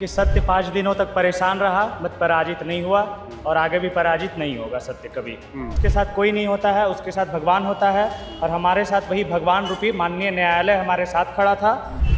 कि सत्य 5 दिनों तक परेशान रहा बट पराजित नहीं हुआ और आगे भी पराजित नहीं होगा सत्य कभी। उसके साथ कोई नहीं होता है, उसके साथ भगवान होता है और हमारे साथ वही भगवान रूपी माननीय न्यायालय हमारे साथ खड़ा था।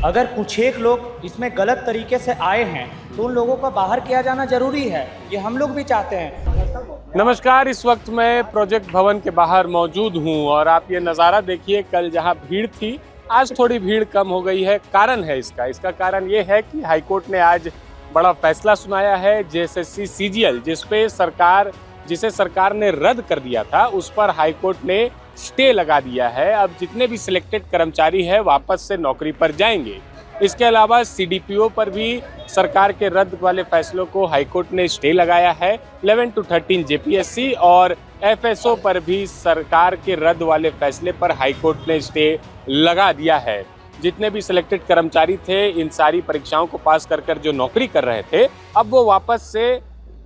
अगर कुछ एक लोग इसमें गलत तरीके से आए हैं तो उन लोगों का बाहर किया जाना जरूरी है, ये हम लोग भी चाहते हैं। नमस्कार, इस वक्त मैं प्रोजेक्ट भवन के बाहर मौजूद हूं और आप ये नज़ारा देखिए। कल जहां भीड़ थी आज थोड़ी भीड़ कम हो गई है। कारण है इसका कारण ये है कि हाईकोर्ट ने आज बड़ा फैसला सुनाया है। जेएसएससी सीजीएल जिसे सरकार ने रद्द कर दिया था, उस पर हाईकोर्ट ने स्टे लगा दिया है। अब जितने भी सिलेक्टेड कर्मचारी हैं वापस से नौकरी पर जाएंगे। इसके अलावा सीडीपीओ पर भी सरकार के रद्द वाले फैसलों को हाईकोर्ट ने स्टे लगाया है। 11 to 13 जेपीएससी और एफएसओ पर भी सरकार के रद्द वाले फैसले पर हाईकोर्ट ने स्टे लगा दिया है। जितने भी सिलेक्टेड कर्मचारी थे इन सारी परीक्षाओं को पास कर जो नौकरी कर रहे थे, अब वो वापस से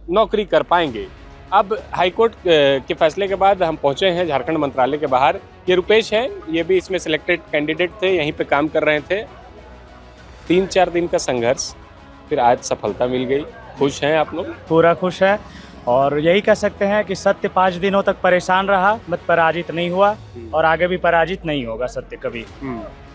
नौकरी कर पाएंगे। अब हाईकोर्ट के फैसले के बाद हम पहुंचे हैं झारखंड मंत्रालय के बाहर। ये रुपेश हैं, ये भी इसमें सिलेक्टेड कैंडिडेट थे, यहीं पे काम कर रहे थे। 3-4 दिन का संघर्ष, फिर आज सफलता मिल गई। खुश हैं आप लोग? पूरा खुश है और यही कह सकते हैं कि सत्य 5 दिनों तक परेशान रहा बट पराजित नहीं हुआ और आगे भी पराजित नहीं होगा सत्य कभी।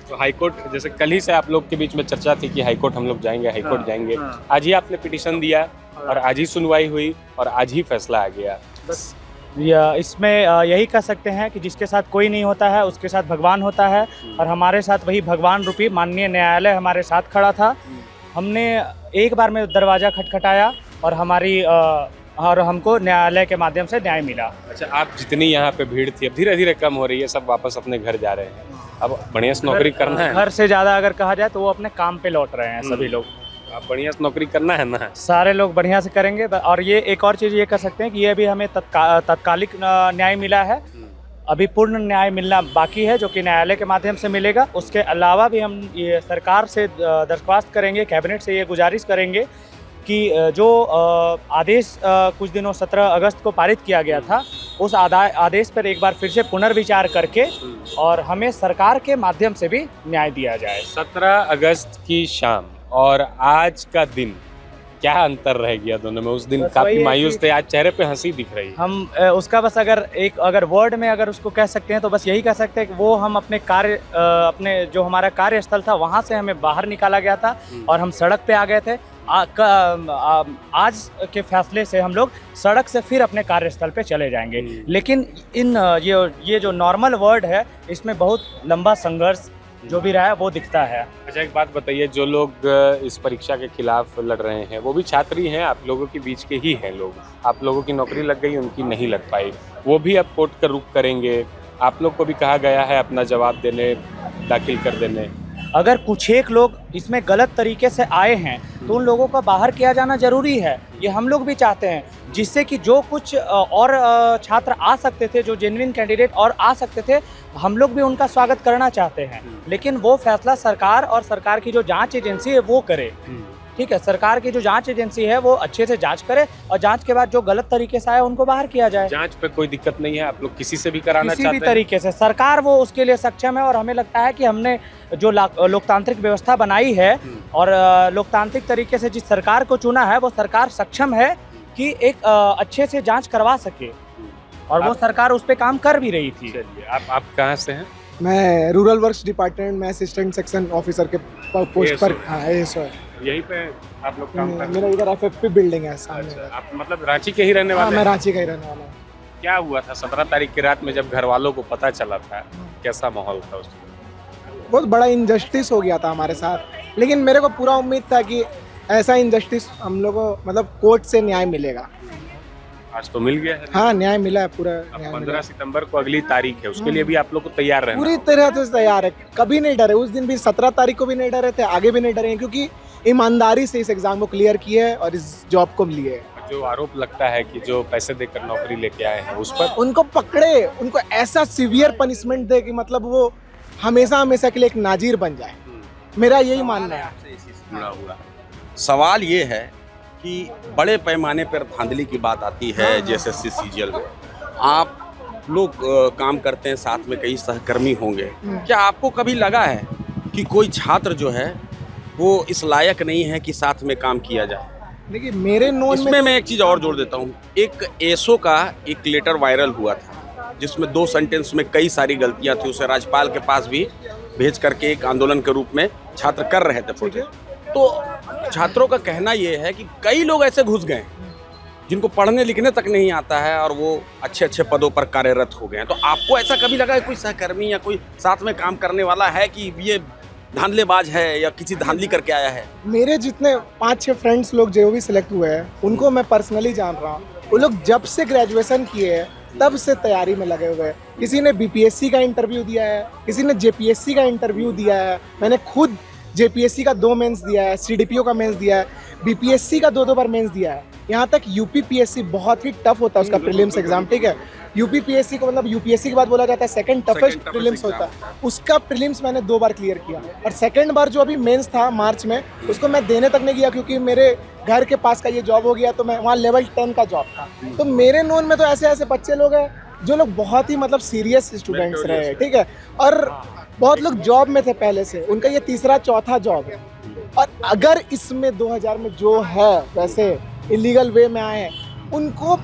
तो हाईकोर्ट, जैसे कल ही से आप लोग के बीच में चर्चा थी कि हाईकोर्ट हम लोग जाएंगे, हाईकोर्ट जाएंगे। आज ही आपने पिटीशन दिया और आज ही सुनवाई हुई और आज ही फैसला आ गया। बस इसमें यही कह सकते हैं कि जिसके साथ कोई नहीं होता है उसके साथ भगवान होता है और हमारे साथ वही भगवान रूपी माननीय न्यायालय हमारे साथ खड़ा था। हमने एक बार में दरवाज़ा खटखटाया और हमको न्यायालय के माध्यम से न्याय मिला। अच्छा, आप जितनी यहाँ पे भीड़ थी अब धीरे धीरे कम हो रही है, सब वापस अपने घर जा रहे हैं। अब बढ़िया से नौकरी करना है। घर से ज़्यादा अगर कहा जाए तो वो अपने काम पे लौट रहे हैं सभी लोग। अब बढ़िया से नौकरी करना है ना, सारे लोग बढ़िया से करेंगे। और ये एक और चीज़ ये कर सकते हैं कि ये भी हमें तत्कालिक न्याय मिला है, अभी पूर्ण न्याय मिलना बाकी है जो कि न्यायालय के माध्यम से मिलेगा। उसके अलावा भी हम ये सरकार से दरख्वास्त करेंगे, कैबिनेट से ये गुजारिश करेंगे कि जो आदेश कुछ दिनों 17 अगस्त को पारित किया गया था, उस आदेश पर एक बार फिर से पुनर्विचार करके और हमें सरकार के माध्यम से भी न्याय दिया जाए। 17 अगस्त की शाम और आज का दिन, क्या अंतर रह गया दोनों में? उस दिन काफी मायूस थे, आज चेहरे पे हंसी दिख रही है। हम उसका बस अगर वर्ड में अगर उसको कह सकते हैं तो बस यही कह सकते हैं कि वो हम अपने जो हमारा कार्यस्थल था वहाँ से हमें बाहर निकाला गया था और हम सड़क पे आ गए थे। आज के फैसले से हम लोग सड़क से फिर अपने कार्यस्थल पे चले जाएंगे। लेकिन ये जो नॉर्मल वर्ड है इसमें बहुत लंबा संघर्ष जो भी रहा है वो दिखता है। अच्छा, एक बात बताइए, जो लोग इस परीक्षा के खिलाफ लड़ रहे हैं वो भी छात्र ही हैं, आप लोगों के बीच के ही हैं लोग। आप लोगों की नौकरी लग गई, उनकी नहीं लग पाई, वो भी अब कोर्ट का रुख करेंगे। आप लोग को भी कहा गया है अपना जवाब दाखिल कर देने। अगर कुछ एक लोग इसमें गलत तरीके से आए हैं तो उन लोगों का बाहर किया जाना जरूरी है, ये हम लोग भी चाहते हैं। जिससे कि जो कुछ और छात्र आ सकते थे, जो जेन्युइन कैंडिडेट और आ सकते थे, हम लोग भी उनका स्वागत करना चाहते हैं। लेकिन वो फैसला सरकार और सरकार की जो जांच एजेंसी है वो करे। ठीक है, सरकार की जो जांच एजेंसी है वो अच्छे से जांच करे और जांच के बाद जो गलत तरीके से आए उनको बाहर किया जाए। जांच पे कोई दिक्कत नहीं है, आप लोग किसी से भी कराना चाहते हैं, किसी भी तरीके से सरकार वो उसके लिए सक्षम है। और हमें लगता है कि हमने जो लोकतांत्रिक व्यवस्था बनाई है और लोकतांत्रिक तरीके से जिस सरकार को चुना है वो सरकार सक्षम है कि एक अच्छे से जांच करवा सके और वो सरकार उस पर काम कर भी रही थी। चलिए, आप कहाँ से हैं? मैं रूरल वर्क्स डिपार्टमेंट में असिस्टेंट सेक्शन ऑफिसर के पोस्ट पर। हाँ, यहीं पे आप लोग काम कर रहे हैं? मेरा इधर एफएफपी बिल्डिंग है सामने। अच्छा, आप मतलब रांची के ही रहने वाले हैं? मैं रांची का ही रहने वाला हूँ। क्या हुआ था 17 तारीख की रात में जब घर वालों को पता चला था? कैसा माहौल था उस दिन? बहुत बड़ा इनजस्टिस हो गया था हमारे साथ, लेकिन मेरे को पूरा उम्मीद था कि ऐसा इनजस्टिस हम लोग को मतलब कोर्ट से न्याय मिलेगा। आज तो मिल गया है। हाँ, न्याय मिला है पूरा। 15 सितंबर को अगली तारीख है, उसके लिए भी आप लोग को तैयार रहना। पूरी तरह से तैयार है, कभी नहीं डरे। उस दिन भी 17 तारीख को भी नहीं डरे थे, आगे भी नहीं डरे, क्योंकि ईमानदारी से इस एग्जाम को क्लियर किए है और इस जॉब को लिए। जो आरोप लगता है कि जो पैसे देकर नौकरी लेके आए हैं उस पर उनको पकड़े, उनको ऐसा सीवियर पनिशमेंट दे कि मतलब वो हमेशा के लिए एक नाजीर बन जाए। मेरा यही मानना है। सवाल ये है कि बड़े पैमाने पर धांधली की बात आती है जेएसएससी सीजीएल में। आप लोग काम करते हैं, साथ में कई सहकर्मी होंगे, क्या आपको कभी लगा है कि कोई छात्र जो है वो इस लायक नहीं है कि साथ में काम किया जाए। देखिए मेरे नोन में इसमें मैं एक चीज़ और जोड़ देता हूँ। एक एसओ का एक लेटर वायरल हुआ था जिसमें 2 सेंटेंस में कई सारी गलतियां थी। उसे राज्यपाल के पास भी भेज करके एक आंदोलन के रूप में छात्र कर रहे थे प्रोटेस्ट। तो छात्रों का कहना ये है कि कई लोग ऐसे घुस गए जिनको पढ़ने लिखने तक नहीं आता है और वो अच्छे अच्छे पदों पर कार्यरत हो गए हैं। तो आपको ऐसा कभी लगा है कोई सहकर्मी या कोई साथ में काम करने वाला है कि ये धांधलेबाज है या किसी धांधली करके आया है? मेरे जितने 5-6 फ्रेंड्स लोग जो भी सिलेक्ट हुए हैं उनको मैं पर्सनली जान रहा हूँ। वो लोग जब से ग्रेजुएशन किए हैं तब से तैयारी में लगे हुए हैं। किसी ने बीपीएससी का इंटरव्यू दिया है, किसी ने जेपीएससी का इंटरव्यू दिया है। मैंने खुद जेपीएससी का 2 मेंस दिया है, सीडीपीओ का मेंस दिया है, बीपीएससी का 2 बार मेंस दिया है। यहाँ तक यूपीपीएससी बहुत ही टफ होता है उसका प्रीलिम्स एग्जाम, ठीक है। यूपीपीएससी को मतलब यूपीएससी के बाद बोला जाता है सेकंड टफेस्ट प्रीलिम्स होता है। उसका प्रीलिम्स मैंने 2 बार क्लियर किया और सेकंड बार जो अभी मेंस था मार्च में उसको मैं देने तक नहीं गया क्योंकि मेरे घर के पास का ये जॉब हो गया। तो मैं वहाँ लेवल 10 का जॉब था। तो मेरे नोन में तो ऐसे ऐसे बच्चे लोग हैं जो लोग बहुत ही मतलब सीरियस स्टूडेंट्स रहे हैं, ठीक है। और बहुत लोग जॉब में थे पहले से, उनका ये 3रा-4था जॉब है। और अगर इसमें 2000 में जो है वैसे इलीगल वे में आए हैं उनको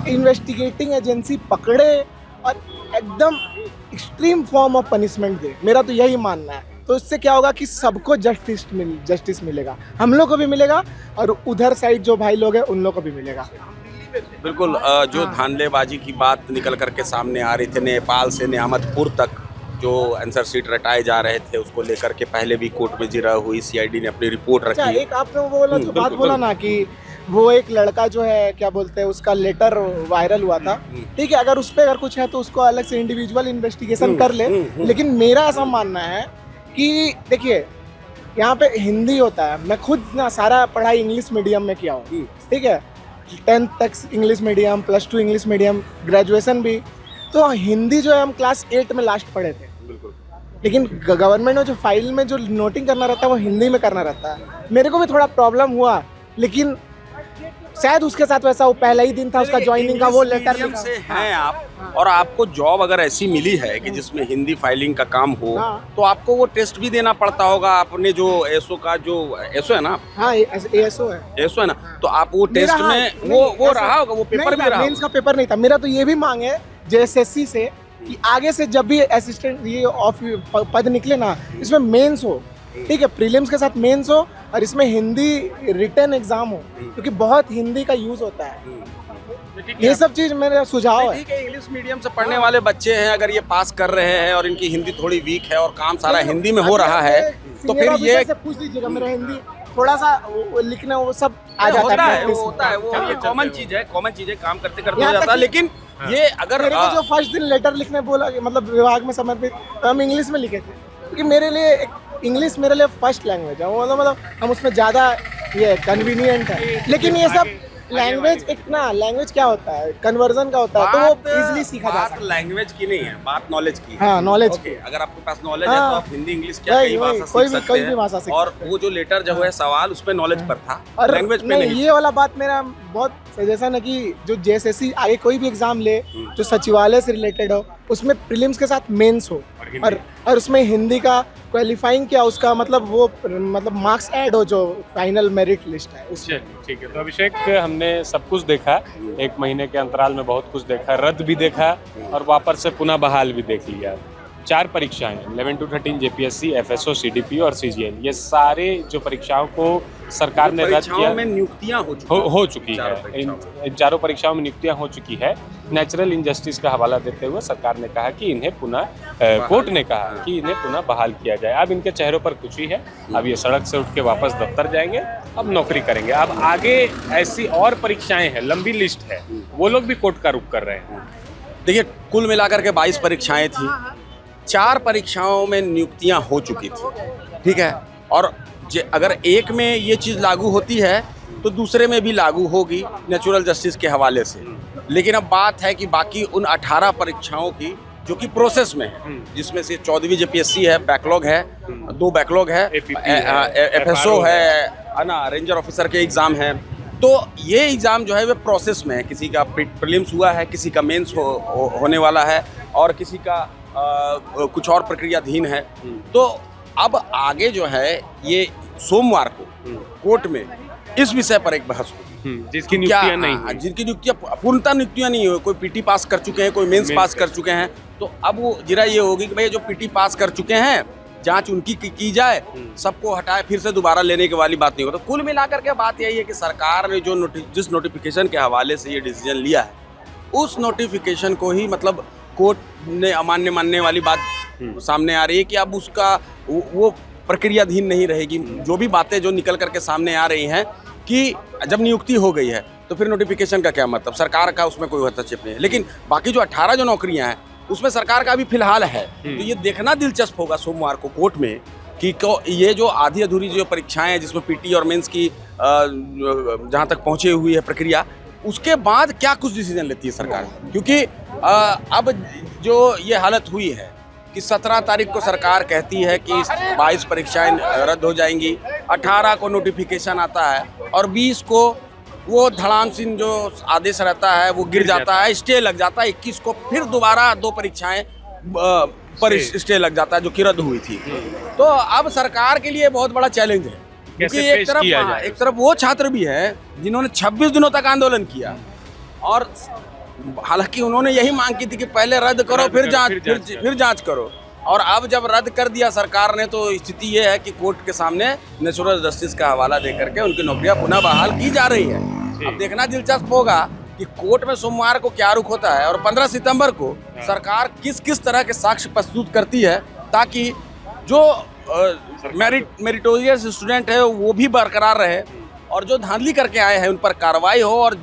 इन्वेस्टिगेटिंग एजेंसी पकड़े और एकदम एक्सट्रीम फॉर्म ऑफ पनिशमेंट दे। मेरा तो यही मानना है। तो इससे क्या होगा कि सबको जस्टिस मिलेगा, हम लोग को भी मिलेगा और उधर साइड जो भाई लोग हैं उन लोग को भी मिलेगा। बिल्कुल। जो धांधलेबाजी की बात निकल करके सामने आ रही थी, नेपाल से नियामतपुर तक जो आंसर शीट रटाए जा रहे थे उसको लेकर के पहले भी कोर्ट में जिरह हुई, सीआईडी ने अपनी रिपोर्ट रखी। एक आपने वो बोला जो बात बोला ना कि वो एक लड़का जो है क्या बोलते हैं उसका लेटर वायरल हुआ था, ठीक है। अगर उस पर अगर कुछ है तो उसको अलग से इंडिविजुअल इन्वेस्टिगेशन कर ले। लेकिन मेरा ऐसा मानना है कि देखिए यहाँ पे हिंदी होता है। मैं खुद ना सारा पढ़ाई इंग्लिश मीडियम में किया हूँ, ठीक है। 10th तक English medium, +2 English medium, graduation भी। तो हिंदी जो है हम क्लास 8 में लास्ट पढ़े थे। लेकिन गवर्नमेंट में जो फाइल में जो नोटिंग करना रहता है वो हिंदी में करना रहता है। मेरे को भी थोड़ा प्रॉब्लम हुआ, लेकिन शायद उसके साथ वैसा वो पहला ही दिन था उसका ज्वाइनिंग का, वो लेटर लिखा से हैं आप और आपको जॉब अगर ऐसी मिली है कि जिसमें हिंदी फाइलिंग का काम हो तो आपको वो टेस्ट भी देना पड़ता होगा। आपने जो एसओ का जो एसओ है ना, हाँ एसओ है ना, तो आप वो टेस्ट में वो रहा होगा, वो पेपर भी रहा। मेंस का पेपर नहीं था मेरा। तो ये भी मांग है जेएसएससी से कि आगे से जब भी असिस्टेंट ये पद निकले ना इसमें मेंस हो, ठीक है। प्रीलिम्स के साथ मेंस हो और इसमें हिंदी रिटन एग्जाम हो क्योंकि बहुत हिंदी का यूज होता है। ये सब चीज मेरा सुझाव है। ठीक है, इंग्लिश मीडियम से पढ़ने वाले बच्चे हैं, अगर ये पास कर रहे हैं और इनकी हिंदी थोड़ी वीक है और काम सारा हिंदी में हो रहा है तो फिर ये पूछ लीजिएगा मेरा हिंदी थोड़ा सा लिखने वो सब आ जाता है। वो होता है, वो ये कॉमन चीज है, काम करते करते हो जाता है। लेकिन ये अगर मेरे को जो फर्स्ट दिन लेटर लिखने बोला मतलब विभाग में समर्पित, तो हम इंग्लिश में लिखे थे क्योंकि मेरे लिए इंग्लिश मेरे लिए फर्स्ट लैंग्वेज है। वो मतलब हम उसमें ज़्यादा ये कन्वीनियंट है। लेकिन ये सब लैंग्वेज एक ना लैंग्वेज क्या होता है, कन्वर्जन का होता है, तो वो इजीली सीखा जा सकता है। बात लैंग्वेज की नहीं है, बात नॉलेज की है। हाँ नॉलेज की। अगर आपके पास नॉलेज है तो आप हिंदी इंग्लिश क्या कई भाषा सीख सकते हैं। और वो जो लेटर जो है सवाल उस पर नॉलेज पर था, लैंग्वेज पे नहीं। ये वाला बात मेरा बहुत सजेशन है कि जो जेएसएससी आगे कोई भी एग्जाम ले जो सचिवालय से रिलेटेड हो उसमें प्रीलिम्स के साथ मेंस हो और उसमें हिंदी का क्वालिफाइंग क्या उसका मतलब वो मतलब मार्क्स ऐड हो जो फाइनल मेरिट लिस्ट है उसमें। ठीक है। तो अभिषेक हमने सब कुछ देखा, 1 महीने के अंतराल में बहुत कुछ देखा, रद्द भी देखा और वापस से पुनः बहाल भी देख लिया। 4 परीक्षाएं 11 to 13 जेपीएससी, एफएसओ, सीडीपीओ और सीजीएल, ये सारे जो परीक्षाओं को सरकार ने रद्द किया में नियुक्तियां हो चुकी है। इन चारों परीक्षाओं में नियुक्तियां हो चुकी है। नेचुरल इनजस्टिस का हवाला देते हुए सरकार ने कहा कि इन्हें पुनः कोर्ट ने कहा कि इन्हें पुनः बहाल किया जाए। अब इनके चेहरों पर खुशी है, अब ये सड़क से उठ के वापस दफ्तर जाएंगे, अब नौकरी करेंगे। अब आगे ऐसी और परीक्षाएं हैं, लंबी लिस्ट है, वो लोग भी कोर्ट का रुख कर रहे हैं। देखिए कुल मिलाकर के 22 परीक्षाएं थी, 4 परीक्षाओं में नियुक्तियां हो चुकी थी, ठीक है। और अगर एक में ये चीज़ लागू होती है तो दूसरे में भी लागू होगी नेचुरल जस्टिस के हवाले से। लेकिन अब बात है कि बाकी उन 18 परीक्षाओं की जो कि प्रोसेस में है, जिसमें से 14वीं जेपीएससी है, बैकलॉग है, 2 बैकलॉग है, एफएसओ है ना, रेंजर ऑफिसर के एग्ज़ाम हैं। तो ये एग्ज़ाम जो है वो प्रोसेस में है। किसी का प्रीलिम्स हुआ है, किसी का मेंस होने वाला है और किसी का कुछ और प्रक्रियाधीन है। तो अब आगे जो है ये सोमवार को कोर्ट में इस विषय पर एक बहस होगी। जिसकी क्या नियुक्तियां नहीं हुई। जिनकी नियुक्तियां पूर्णतः नियुक्तियां नहीं हुई, कोई पीटी पास कर चुके हैं, कोई मेंस पास कर चुके हैं, तो अब वो जरा ये होगी कि भाई जो पीटी पास कर चुके हैं जांच उनकी की जाए, सबको हटाए, फिर से दोबारा लेने की वाली बात नहीं हो। तो कुल मिलाकर के बात यही है कि सरकार ने जो जिस नोटिफिकेशन के हवाले से ये डिसीजन लिया है, उस नोटिफिकेशन को ही मतलब कोर्ट ने अमान्य मानने वाली बात सामने आ रही है कि अब उसका वो प्रक्रियाधीन नहीं रहेगी। जो भी बातें जो निकल करके सामने आ रही हैं कि जब नियुक्ति हो गई है तो फिर नोटिफिकेशन का क्या मतलब, सरकार का उसमें कोई हस्तक्षेप नहीं है। लेकिन बाकी जो 18 जो नौकरियां हैं उसमें सरकार का भी फिलहाल है। तो ये देखना दिलचस्प होगा सोमवार को कोर्ट में कि ये जो आधी अधूरी जो परीक्षाएं हैं जिसमें पीटी और मेंस की जहां तक पहुंचे हुई है प्रक्रिया, उसके बाद क्या कुछ डिसीजन लेती है सरकार। क्योंकि अब जो ये हालत हुई है कि 17 तारीख को सरकार कहती है कि 22 परीक्षाएं रद्द हो जाएंगी, 18 को नोटिफिकेशन आता है और 20 को वो धड़ाम सिंह जो आदेश रहता है वो गिर जाता है, स्टे लग जाता है। 21 को फिर दोबारा 2 परीक्षाएं पर स्टे लग जाता है जो कि रद्द हुई थी। तो अब सरकार के लिए बहुत बड़ा चैलेंज है, क्योंकि एक तरफ वो छात्र भी है जिन्होंने 26 दिनों तक आंदोलन किया और हालांकि उन्होंने यही मांग की थी कि पहले रद्द करो फिर जांच करो, और अब जब रद्द कर दिया सरकार ने तो स्थिति ये है कि कोर्ट के सामने नेचुरल जस्टिस का हवाला देकर के उनकी नौकरियां पुनः बहाल की जा रही है। अब देखना दिलचस्प होगा कि कोर्ट में सोमवार को क्या रुख होता है और 15 सितंबर को सरकार किस किस तरह के साक्ष्य प्रस्तुत करती है, ताकि जो मेरिटोरियस स्टूडेंट है वो भी बरकरार रहे और जो धांधली करके आए हैं उन पर कार्रवाई हो और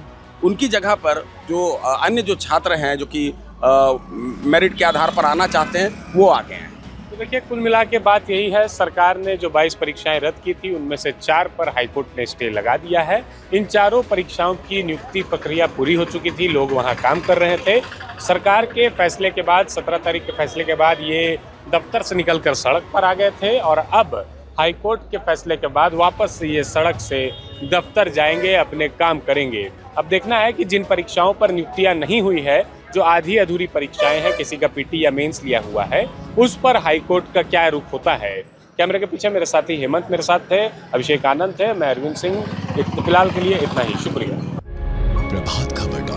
उनकी जगह पर जो अन्य जो छात्र हैं जो कि मेरिट के आधार पर आना चाहते हैं वो आ गए हैं। तो देखिए, कुल मिला के बात यही है, सरकार ने जो 22 परीक्षाएं रद्द की थी उनमें से 4 पर हाईकोर्ट ने स्टे लगा दिया है। इन चारों परीक्षाओं की नियुक्ति प्रक्रिया पूरी हो चुकी थी, लोग वहां काम कर रहे थे। सरकार के फैसले के बाद, 17 तारीख के फैसले के बाद ये दफ्तर से निकलकर सड़क पर आ गए थे और अब हाईकोर्ट के फैसले के बाद वापस ये सड़क से दफ्तर जाएंगे, अपने काम करेंगे। अब देखना है कि जिन परीक्षाओं पर नियुक्तियां नहीं हुई है, जो आधी अधूरी परीक्षाएं हैं, किसी का पीटी या मेंस लिया हुआ है, उस पर हाईकोर्ट का क्या रुख होता है। कैमरे के पीछे मेरे साथी हेमंत मेरे साथ थे, अभिषेक आनंद थे, मैं अरविंद सिंह। फिलहाल के लिए इतना ही, शुक्रिया। प्रभात खबर